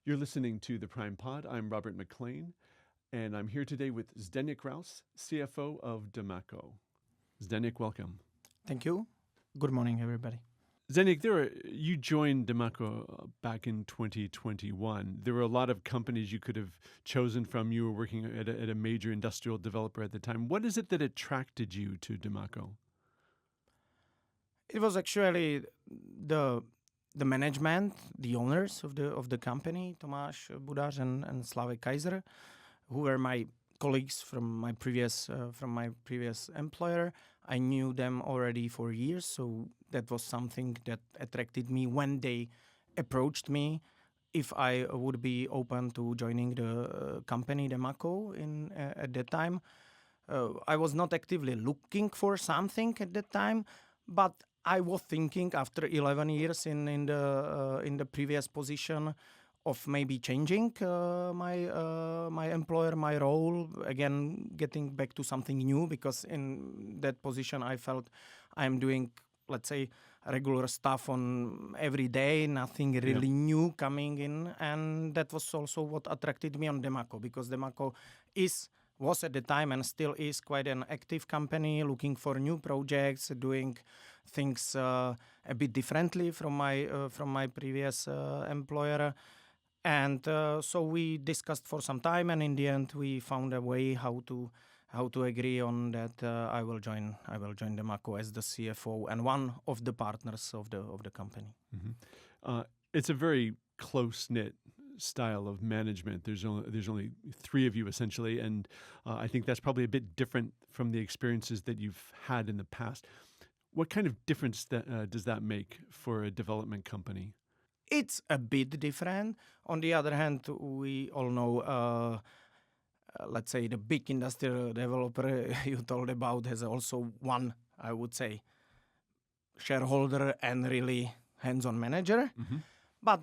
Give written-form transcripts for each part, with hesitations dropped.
You're listening to ThePrime Pod. I'm Robert McLean, and I'm here today with Zdeněk Raus, CFO of Demaco. Zdeněk, welcome. Thank you. Good morning, everybody. Zdeněk, you joined Demaco back in 2021. There were a lot of companies you could have chosen from. You were working at a major industrial developer at the time. What is it that attracted you to Demaco? It was actually the management, the owners of the company, Tomáš Budař and Slavek Kaiser, who were my colleagues from my previous employer. I knew them already for years, so that was something that attracted me when they approached me if I would be open to joining the company Demaco at that time. I was not actively looking for something at that time, but I was thinking after 11 years in the previous position of maybe changing my employer, my role, again getting back to something new, because in that position I felt I'm doing, let's say, regular stuff on every day, nothing really new coming in, and that was also what attracted me on Demaco, because Demaco was at the time and still is quite an active company, looking for new projects, doing things a bit differently from my previous employer. And so we discussed for some time, and in the end we found a way how to agree on that. I will join Demaco as the CFO and one of the partners of the company. Mm-hmm. It's a very close-knit style of management. There's only three of you essentially, and I think that's probably a bit different from the experiences that you've had in the past. What kind of difference does that make for a development company? It's a bit different. On the other hand, we all know, let's say, the big industrial developer you told about has also one, I would say, shareholder and really hands-on manager. Mm-hmm. But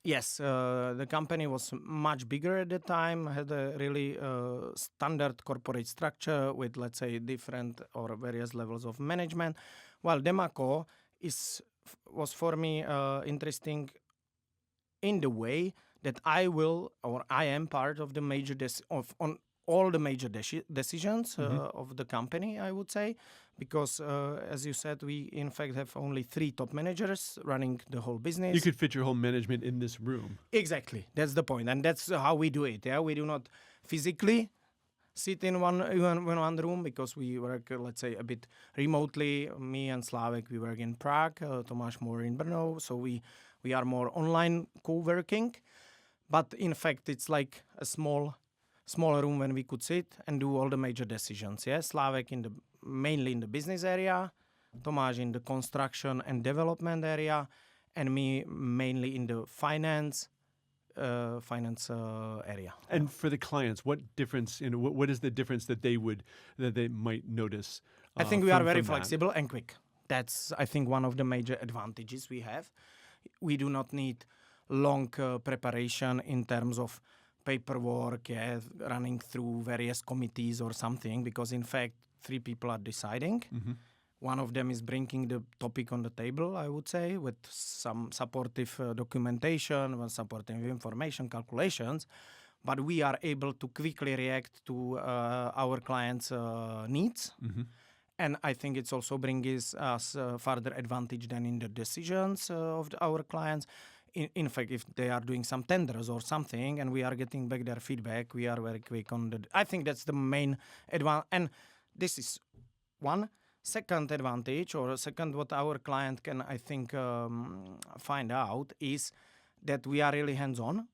yes, the company was much bigger at the time, had a really standard corporate structure with, let's say, different or various levels of management, while Demaco was for me interesting in the way that I am part of the major on all the major decisions of the company, I would say, because as you said, we in fact have only 3 top managers running the whole business. You could fit your whole management in this room. Exactly, that's the point, and that's how we do it. Yeah, we do not physically sit in one room, because we work, let's say, a bit remotely. Me and Slavek, we work in Prague, Tomáš more in Brno, so we are more online co-working. But in fact, it's like a smaller room when we could sit and do all the major decisions. Yeah, Slavek mainly in the business area, Tomáš in the construction and development area, and me mainly in the finance area. And for the clients, what difference? What is the difference that they might notice? I think we are very flexible and quick. That's, I think, one of the major advantages we have. We do not need long preparation in terms of paperwork, running through various committees or something, because in fact 3 people are deciding. Mm-hmm. One of them is bringing the topic on the table, I would say, with some supportive documentation, supportive information, calculations, but we are able to quickly react to our clients' needs. Mm-hmm. And I think it's also brings us further advantage than in the decisions of our clients. In fact, if they are doing some tenders or something and we are getting back their feedback, we are very quick on the... I think that's the main advantage. And this is one. Second advantage, or second what our client can, I think, find out is that we are really hands-on,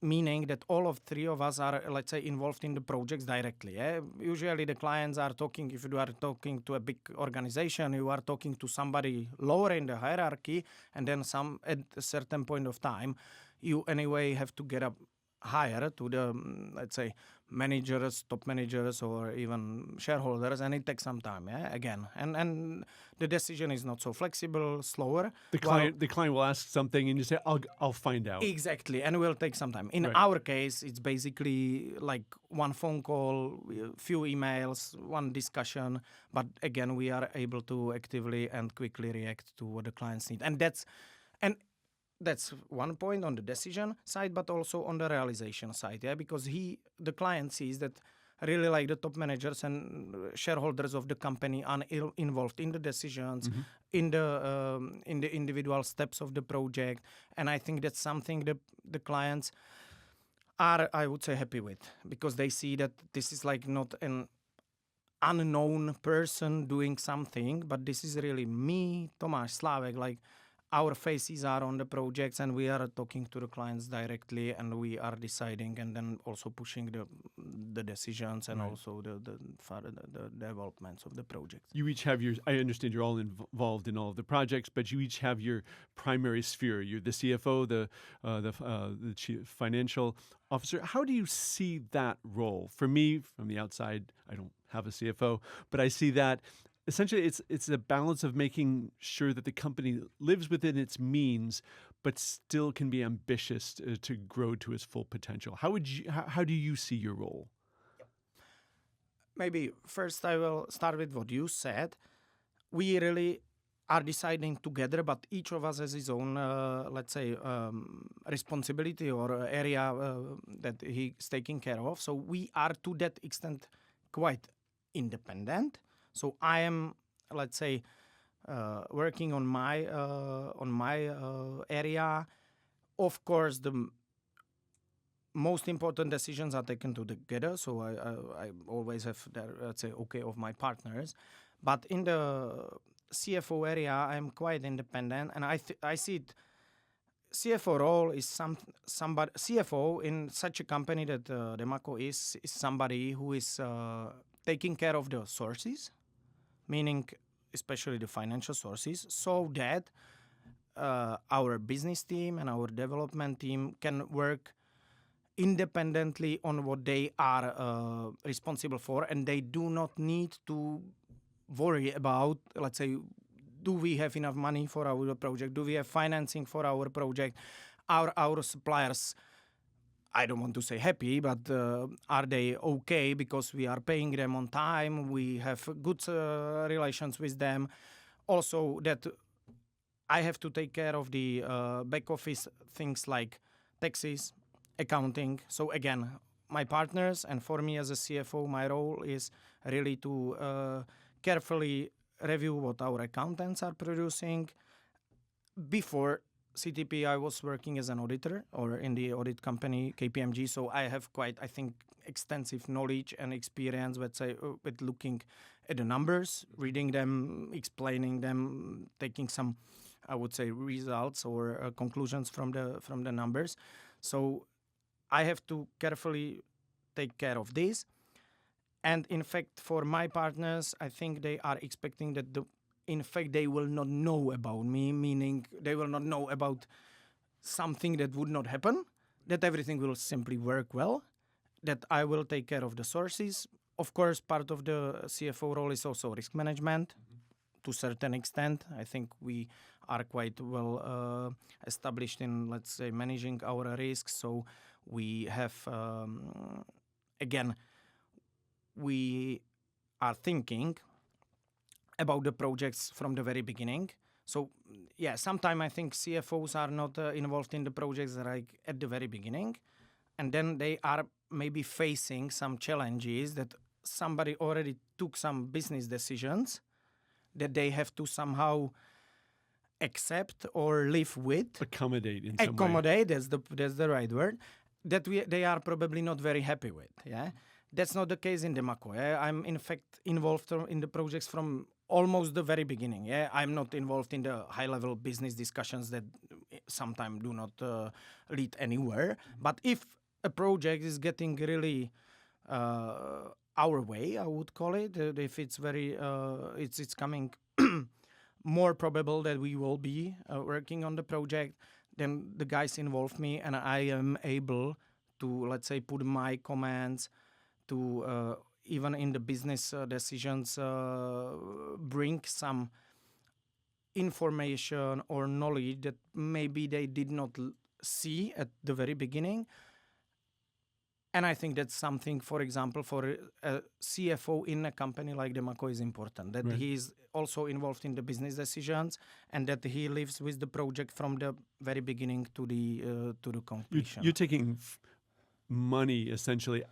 meaning that all of 3 of us are, let's say, involved in the projects directly. Usually the clients are talking, if you are talking to a big organization, you are talking to somebody lower in the hierarchy, and then at a certain point of time, you anyway have to get up higher to the, let's say, managers, top managers, or even shareholders, and it takes some time, again. And the decision is not so flexible, slower. The client will ask something and you say, I'll find out. Exactly, and it will take some time. In our case, it's basically like one phone call, a few emails, one discussion, but again, we are able to actively and quickly react to what the clients need. And that's one point on the decision side, but also on the realization side, because the client sees that really like the top managers and shareholders of the company are involved in the decisions, in the individual steps of the project, and I think that's something that the clients are, I would say, happy with, because they see that this is like not an unknown person doing something, but this is really me, Tomáš, Slávek, like our faces are on the projects and we are talking to the clients directly and we are deciding and then also pushing the decisions and also the developments of the projects. You each have I understand you're all involved in all of the projects, but you each have your primary sphere. You're the CFO, the chief financial officer. How do you see that role? For me, from the outside, I don't have a CFO, but I see that essentially it's a balance of making sure that the company lives within its means, but still can be ambitious to grow to its full potential. How do you see your role? Maybe first I will start with what you said. We really are deciding together, but each of us has his own, responsibility or area that he's taking care of. So we are to that extent quite independent. So I am, working on my area. Of course, the most important decisions are taken together. So I always have the okay of my partners. But in the CFO area, I'm quite independent, and I see it. CFO role is somebody. CFO in such a company that Demaco is somebody who is taking care of the sources, meaning especially the financial sources, so that our business team and our development team can work independently on what they are responsible for, and they do not need to worry about, let's say, do we have enough money for our project? Do we have financing for our project? Are our suppliers, I don't want to say happy, but are they okay because we are paying them on time? We have good relations with them. Also, that I have to take care of the back office things like taxes, accounting. So again, my partners and for me as a CFO, my role is really to carefully review what our accountants are producing. Before CTP, I was working as an auditor or in the audit company KPMG, so I have quite, I think, extensive knowledge and experience, let's say, with looking at the numbers, reading them, explaining them, taking some, I would say, results or conclusions from the numbers. So I have to carefully take care of this. And in fact, for my partners, I think they are expecting that in fact, they will not know about me, meaning they will not know about something that would not happen, that everything will simply work well, that I will take care of the sources. Of course, part of the CFO role is also risk management to a certain extent. I think we are quite well established in, let's say, managing our risks. So we have, again, we are thinking about the projects from the very beginning. So, yeah, sometimes I think CFOs are not involved in the projects like at the very beginning. And then they are maybe facing some challenges that somebody already took some business decisions that they have to somehow accept or live with. Accommodate in some way. Accommodate, that's the right word. That they are probably not very happy with, yeah? That's not the case in Demaco. Yeah? I'm, in fact, involved in the projects from almost the very beginning. Yeah, I'm not involved in the high-level business discussions that sometimes do not lead anywhere. But if a project is getting really our way, I would call it, if it's very, it's coming more probable that we will be working on the project, then the guys involve me, and I am able to, let's say, put my comments to even in the business decisions, bring some information or knowledge that maybe they did not see at the very beginning. And I think that's something, for example, for a CFO in a company like Demaco is important, that Right. he is also involved in the business decisions and that he lives with the project from the very beginning to the completion. You're taking money essentially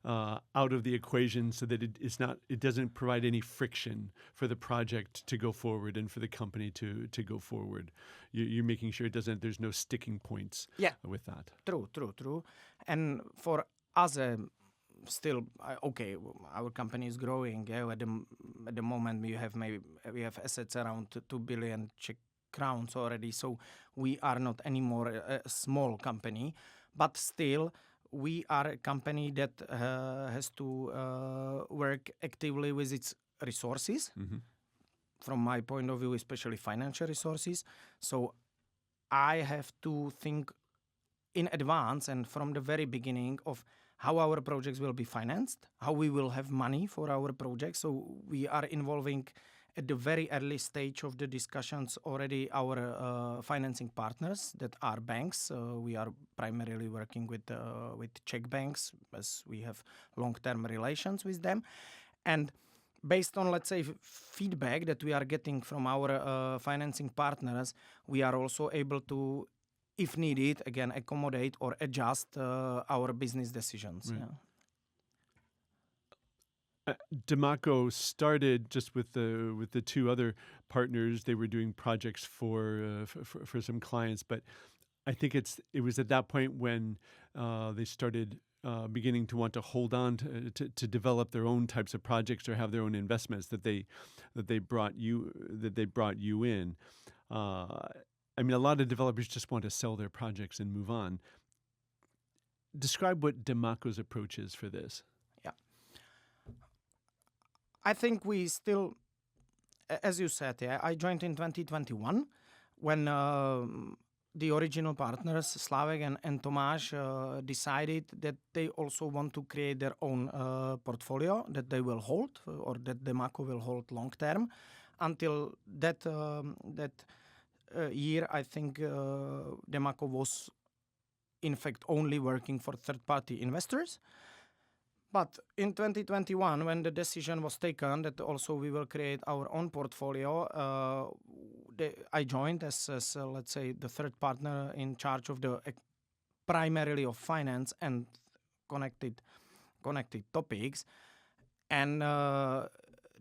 out of the equation so that it doesn't provide any friction for the project to go forward and for the company to go forward. You're making sure there's no sticking points with that. True. And for us, still, our company is growing. Yeah? At the moment, we have assets around 2 billion Czech crowns already. So we are not anymore a small company, but still, we are a company that has to work actively with its resources. Mm-hmm. From my point of view, especially financial resources. So I have to think in advance and from the very beginning of how our projects will be financed, how we will have money for our projects. So we are involving at the very early stage of the discussions already our financing partners that are banks. We are primarily working with Czech banks as we have long-term relations with them. And based on, let's say, feedback that we are getting from our financing partners, we are also able to, if needed, again, accommodate or adjust our business decisions. Right. Yeah. Demaco started just with the two other partners. They were doing projects for some clients, but I think it was at that point when they started beginning to want to hold on to develop their own types of projects or have their own investments that they brought you in. I mean, a lot of developers just want to sell their projects and move on. Describe what Demaco's approach is for this. I think we still, as you said, I joined in 2021 when the original partners, Slavek and Tomáš, decided that they also want to create their own portfolio that they will hold or that Demaco will hold long term. Until that year, I think Demaco was in fact only working for third-party investors. But in 2021, when the decision was taken that also we will create our own portfolio, I joined as let's say, the third partner in charge of the primarily of finance and connected topics. And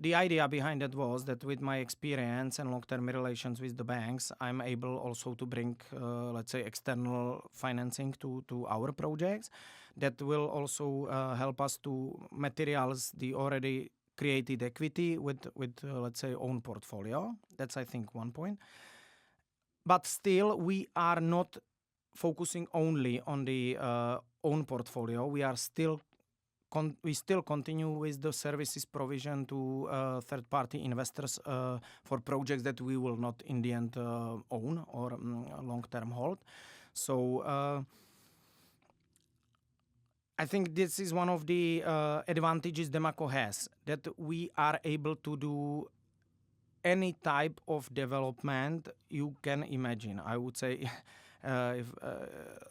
the idea behind it was that with my experience and long-term relations with the banks, I'm able also to bring, let's say, external financing to our projects that will also help us to materialize the already created equity with let's say, own portfolio. That's, I think, one point. But still, we are not focusing only on the own portfolio. We are still we still continue with the services provision to third-party investors for projects that we will not in the end own or long-term hold. So I think this is one of the advantages Demaco has, that we are able to do any type of development you can imagine. I would say,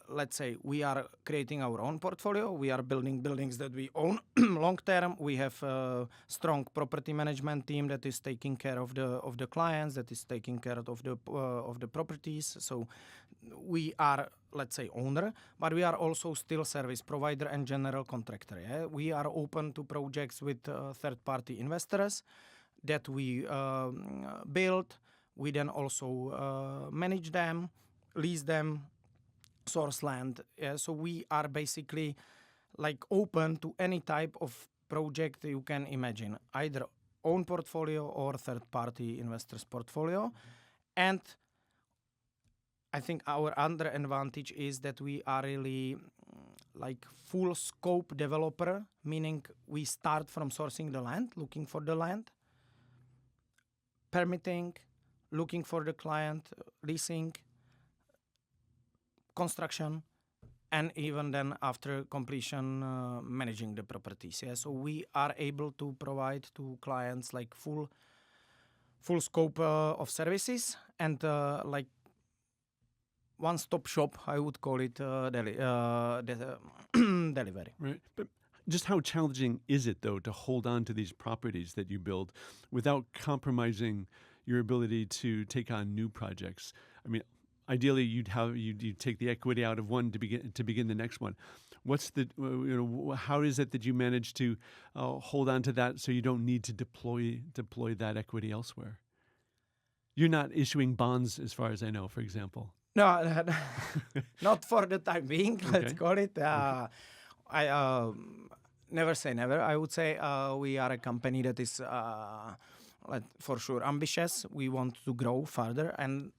let's say we are creating our own portfolio, we are building buildings that we own long term. We have a strong property management team that is taking care of the clients, that is taking care of the properties. So we are, let's say, owner, but we are also still service provider and general contractor. Yeah? We are open to projects with third-party investors that we build. We then also manage them, lease them, source land. Yeah? So we are basically like open to any type of project you can imagine, either own portfolio or third-party investors portfolio. Mm-hmm. And I think our other advantage is that we are really like full scope developer, meaning we start from sourcing the land, looking for the land, permitting, looking for the client, leasing, construction, and even then after completion, managing the properties. Yeah? So we are able to provide to clients like full scope of services and like one-stop shop, I would call it, delivery. Right. But just how challenging is it, though, to hold on to these properties that you build without compromising your ability to take on new projects? I mean, ideally, you'd take the equity out of one to begin the next one. What's the how is it that you manage to hold on to that so you don't need to deploy that equity elsewhere? You're not issuing bonds, as far as I know, for example. No, not for the time being. Let's call it. I never say never. I would say we are a company that is for sure ambitious. We want to grow further, and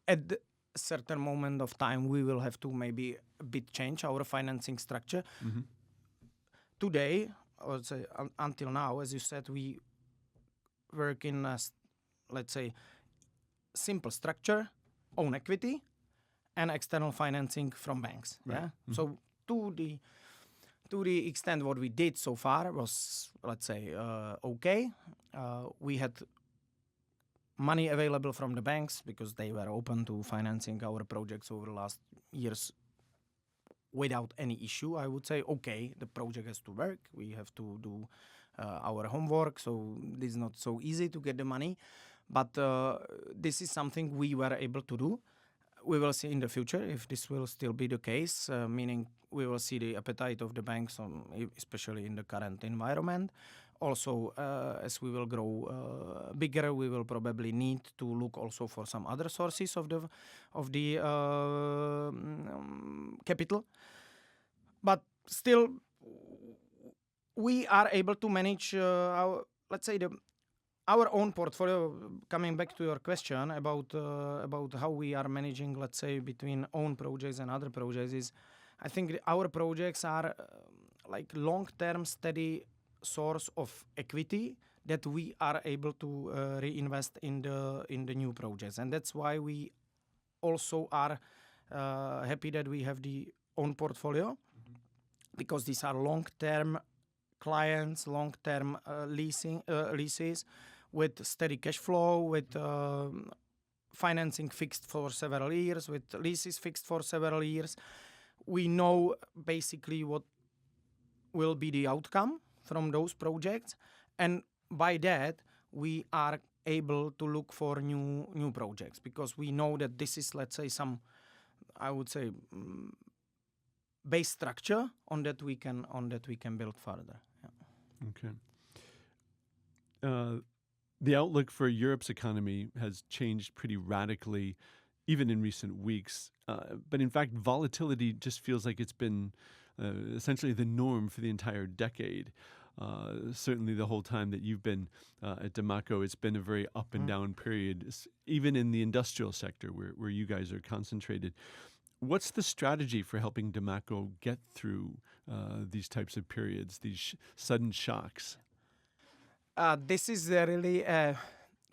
at a certain moment of time, we will have to maybe a bit change our financing structure. Mm-hmm. Today, I would say until now, as you said, we work in a, let's say, simple structure, own equity, and external financing from banks. Right. Yeah. Mm-hmm. So to the extent what we did so far was, let's say, okay. We had money available from the banks because they were open to financing our projects over the last years without any issue. I would say, okay, the project has to work. We have to do our homework. So this is not so easy to get the money. But this is something we were able to do. We will see in the future if this will still be the case, meaning we will see the appetite of the banks, especially in the current environment. Also, as we will grow bigger, we will probably need to look also for some other sources of the capital. But still, we are able to manage our, let's say, our own portfolio. Coming back to your question about how we are managing, let's say, between own projects and other projects, is I think our projects are like long-term steady source of equity that we are able to reinvest in the new projects, and that's why we also are happy that we have the own portfolio, because these are long-term clients, long-term leases with steady cash flow, with financing fixed for several years, with leases fixed for several years. We know basically what will be the outcome from those projects, and by that we are able to look for new projects, because we know that this is, let's say, some, I would say, base structure on that we can build further. Yeah. Okay. The outlook for Europe's economy has changed pretty radically, even in recent weeks. But in fact, volatility just feels like it's been essentially the norm for the entire decade. Certainly the whole time that you've been at Demaco, it's been a very up and down period, even in the industrial sector where you guys are concentrated. What's the strategy for helping Demaco get through these types of periods, these sudden shocks? This is really a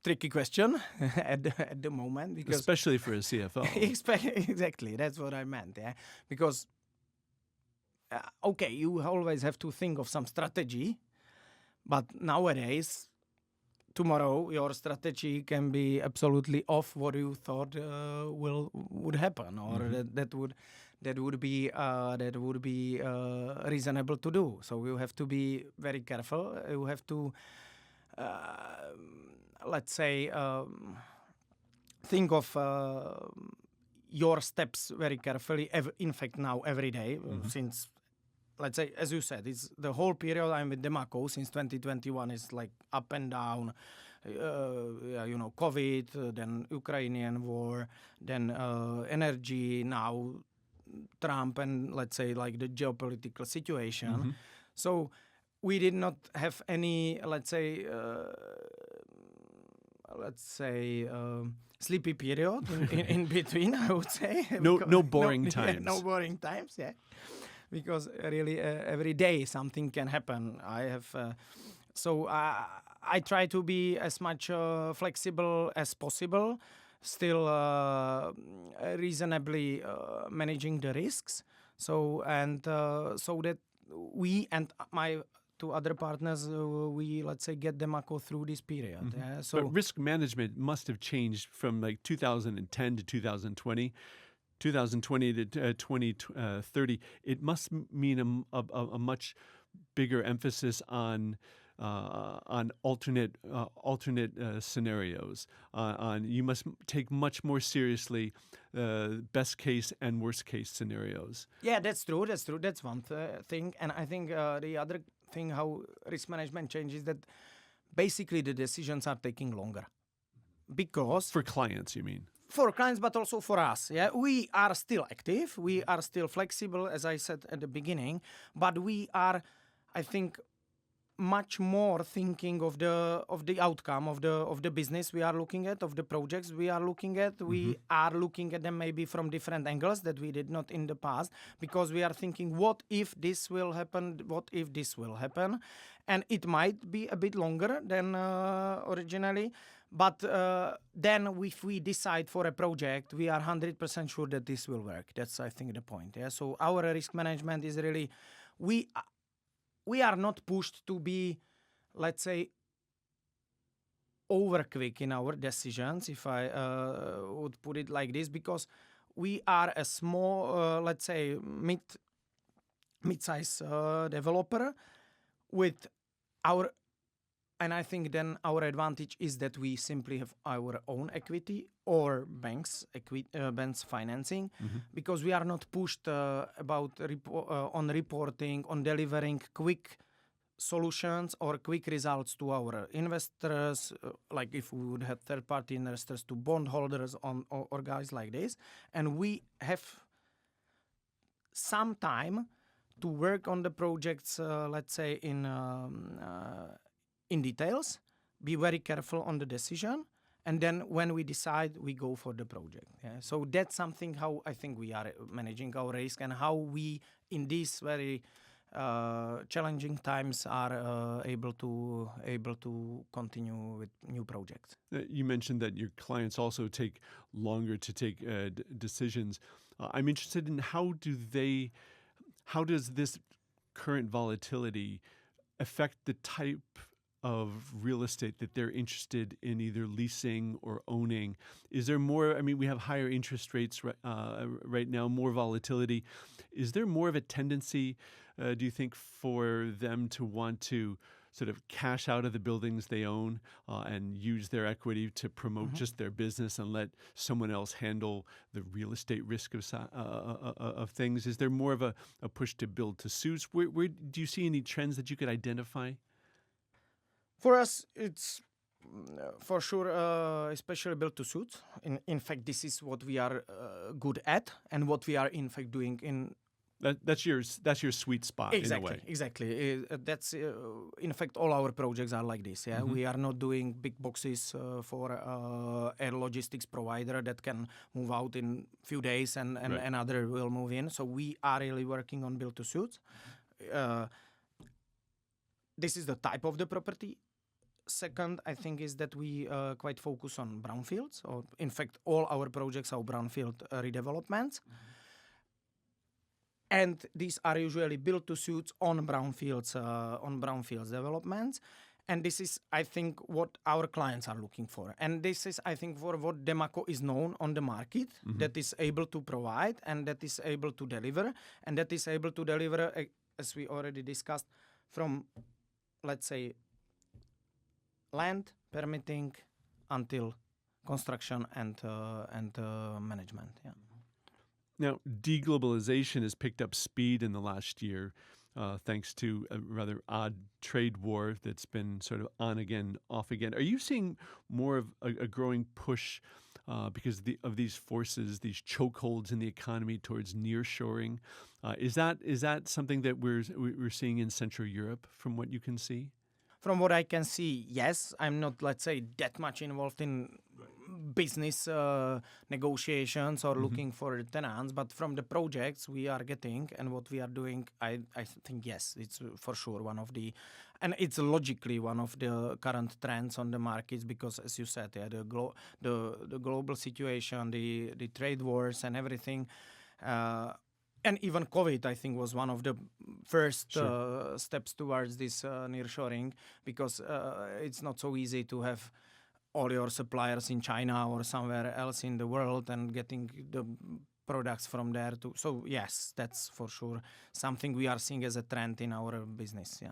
tricky question at the moment, because especially for a CFO. Exactly, that's what I meant. Yeah, because okay, you always have to think of some strategy, but nowadays, tomorrow your strategy can be absolutely off what you thought would happen, or that would be reasonable to do. So you have to be very careful. You have to let's say think of your steps very carefully. In fact, now every day since, let's say, as you said, it's the whole period I'm with Demaco since 2021 is like up and down. COVID, then Ukrainian war, then energy, now Trump, and let's say like the geopolitical situation. So we did not have any, let's say sleepy period in between, I would say. No boring times. Yeah, no boring times, yeah. Because really every day something can happen. I have so I try to be as much flexible as possible, still reasonably managing the risks. So that we and my two other partners, we, let's say, get Demaco through this period. So, but risk management must have changed from like 2010 to 2020. 2020 to 2030, it must mean a much bigger emphasis on alternate scenarios. You must take much more seriously best case and worst case scenarios. Yeah, that's true. That's one thing. And I think the other thing how risk management changes that basically the decisions are taking longer. Because for clients, you mean? For clients, but also for us. Yeah, we are still active. We are still flexible, as I said at the beginning. But we are, I think, much more thinking of the outcome of the business we are looking at, of the projects we are looking at. We are looking at them maybe from different angles that we did not in the past, because we are thinking, what if this will happen? What if this will happen? And it might be a bit longer than originally. But then if we decide for a project, we are 100% sure that this will work. That's, I think, the point. Yeah. So our risk management is really, we are not pushed to be, let's say, over quick in our decisions, if I would put it like this, because we are a small, let's say, mid-size developer with our, and I think then our advantage is that we simply have our own equity or banks financing, because we are not pushed about on reporting, on delivering quick solutions or quick results to our investors, like if we would have third-party investors, to bondholders or guys like this. And we have some time to work on the projects, let's say, in details, be very careful on the decision, and then when we decide, we go for the project. Yeah? So that's something how I think we are managing our risk, and how we, in these very challenging times, are able to continue with new projects. You mentioned that your clients also take longer to take decisions. I'm interested in how does this current volatility affect the type of real estate that they're interested in either leasing or owning? Is there more, I mean, we have higher interest rates right now, more volatility. Is there more of a tendency, do you think, for them to want to sort of cash out of the buildings they own and use their equity to promote just their business and let someone else handle the real estate risk of things? Is there more of a push to build to suits? Where do you see any trends that you could identify? For us, it's for sure, especially built to suit. In fact, this is what we are good at, and what we are in fact doing in. That's your sweet spot. Exactly, in a way. Exactly. That's in fact all our projects are like this. Yeah, we are not doing big boxes for a logistics provider that can move out in few days and Right. another will move in. So we are really working on build to suit. This is the type of the property. Second, I think, is that we quite focus on brownfields, or in fact, all our projects are brownfield redevelopments. And these are usually built to suits on brownfields developments. And this is, I think, what our clients are looking for. And this is, I think, for what Demaco is known on the market, that is able to provide and that is able to deliver. And that is able to deliver, as we already discussed, from, let's say, land, permitting, until construction and management. Yeah. Now, deglobalization has picked up speed in the last year, thanks to a rather odd trade war that's been sort of on again, off again. Are you seeing more of a growing push because of these forces, these chokeholds in the economy towards nearshoring? Is that something that we're seeing in Central Europe, from what you can see? From what I can see, yes. I'm not, let's say, that much involved in business negotiations or looking for tenants, but from the projects we are getting and what we are doing, I think, yes, it's for sure one of the, and it's logically one of the current trends on the markets, because, as you said, yeah, the global situation, the trade wars and everything, and even COVID, I think, was one of the first steps towards this nearshoring, because it's not so easy to have all your suppliers in China or somewhere else in the world, and getting the products from there too. So yes, that's for sure something we are seeing as a trend in our business. Yeah.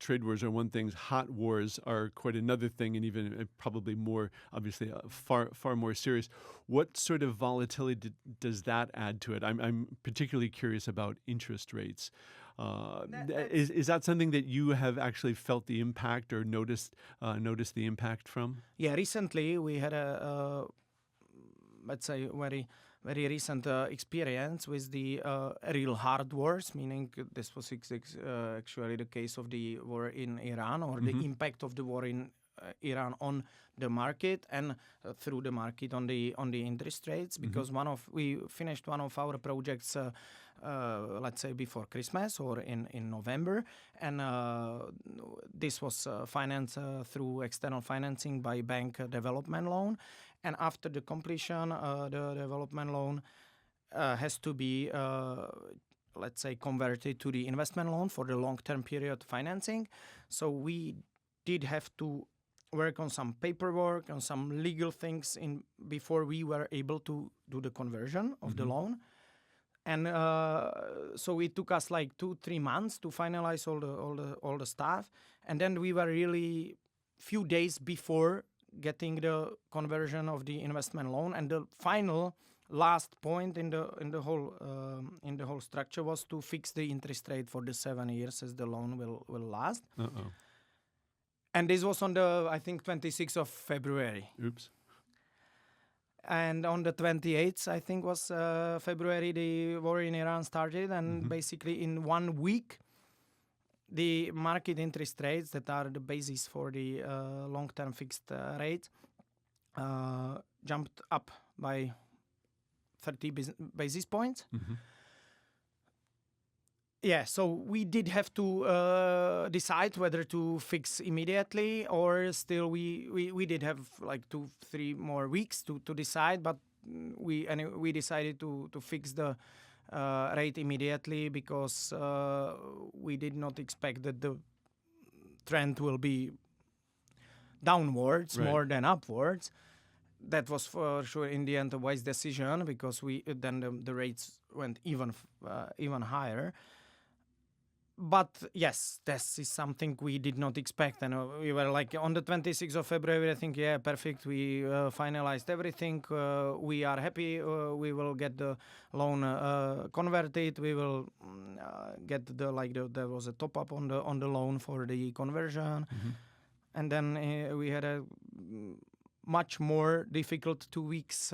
Trade wars are one thing. Hot wars are quite another thing, and even probably more, obviously, far more serious. What sort of volatility does that add to it? I'm particularly curious about interest rates. Is that something that you have actually felt the impact or noticed the impact from? Yeah, recently we had a let's say very recent experience with the real hard wars, meaning this was actually the case of the war in Iran, or the impact of the war in Iran on the market and through the market on the interest rates. Because we finished one of our projects, let's say before Christmas or in November, and this was financed through external financing by bank development loan. And after the completion, the development loan has to be, let's say, converted to the investment loan for the long-term period financing. So we did have to work on some paperwork, on some legal things before we were able to do the conversion of the loan. And so it took us like 2-3 months to finalize all the stuff. And then we were really few days before getting the conversion of the investment loan, and the final last point in the whole structure was to fix the interest rate for the 7 years as the loan will last. And this was on the, I think, 26th of February. Oops. And on the 28th, I think, was February, the war in Iran started, and basically in 1 week, the market interest rates that are the basis for the long-term fixed rate jumped up by 30 basis points. Yeah, so we did have to decide whether to fix immediately, or still we did have like 2-3 more weeks to decide, but we decided to fix the rate immediately, because we did not expect that the trend will be downwards more than upwards. That was for sure in the end a wise decision, because then the rates went even higher. But yes, this is something we did not expect, and we were like on the 26th of February, I think, yeah, perfect. We finalized everything. We are happy. We will get the loan converted. We will get there was a top up on the loan for the conversion, and then we had a much more difficult 2 weeks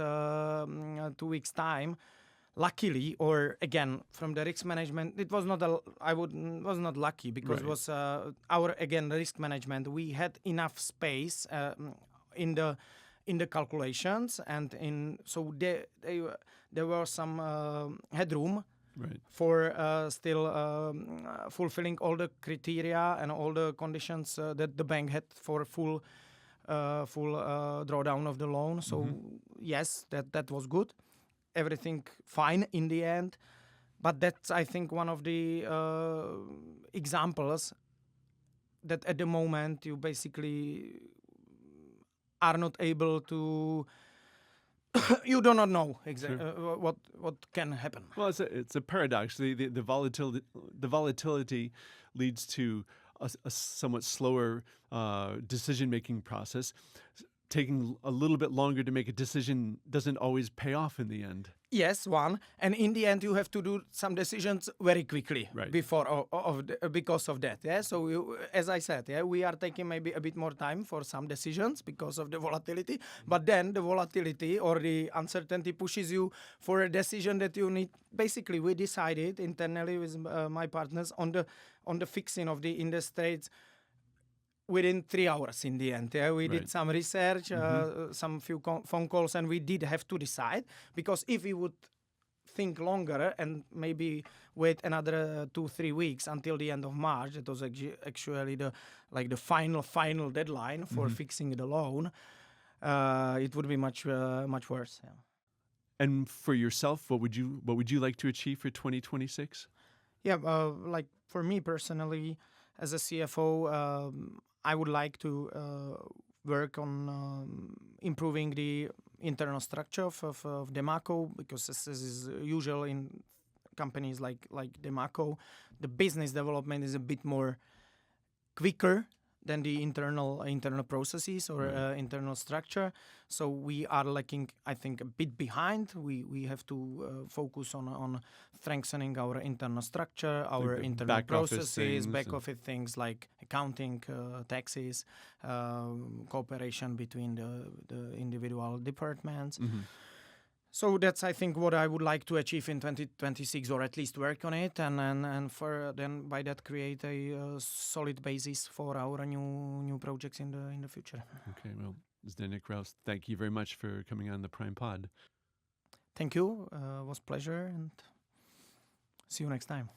time. Luckily, or again from the risk management, it was not was not lucky, because it was our risk management. We had enough space in the calculations, and so there was some headroom for still fulfilling all the criteria and all the conditions that the bank had for full drawdown of the loan. So yes, that was good. Everything fine in the end, but that's, I think, one of the examples that at the moment you basically are not able to you do not know exactly what can happen. Well, it's a paradox. The volatility leads to a somewhat slower decision-making process. Taking a little bit longer to make a decision doesn't always pay off in the end. Yes, one. And in the end, you have to do some decisions very quickly before because of that. Yeah. So as I said, we are taking maybe a bit more time for some decisions because of the volatility. But then the volatility or the uncertainty pushes you for a decision that you need. Basically, we decided internally with my partners on the fixing of the interest rates within 3 hours in the end. Yeah, we did some research, some few phone calls, and we did have to decide, because if we would think longer and maybe wait another 2-3 weeks until the end of March, it was actually the final deadline for fixing the loan, it would be much worse. Yeah. And for yourself, what would you like to achieve for 2026? Yeah, like for me personally, as a CFO, I would like to work on improving the internal structure of Demaco, because this is usual in companies like Demaco. The business development is a bit more quicker than the internal processes or internal structure. So we are lacking, I think, a bit behind. We have to focus on strengthening our internal structure, our internal processes, back office things like accounting, taxes, cooperation between the individual departments. Mm-hmm. So that's, I think, what I would like to achieve in 2026, or at least work on it, and for then by that create a solid basis for our new projects in the future. Okay, well, Zdeněk, Raus, thank you very much for coming on the Prime Pod. Thank you. It was a pleasure, and see you next time.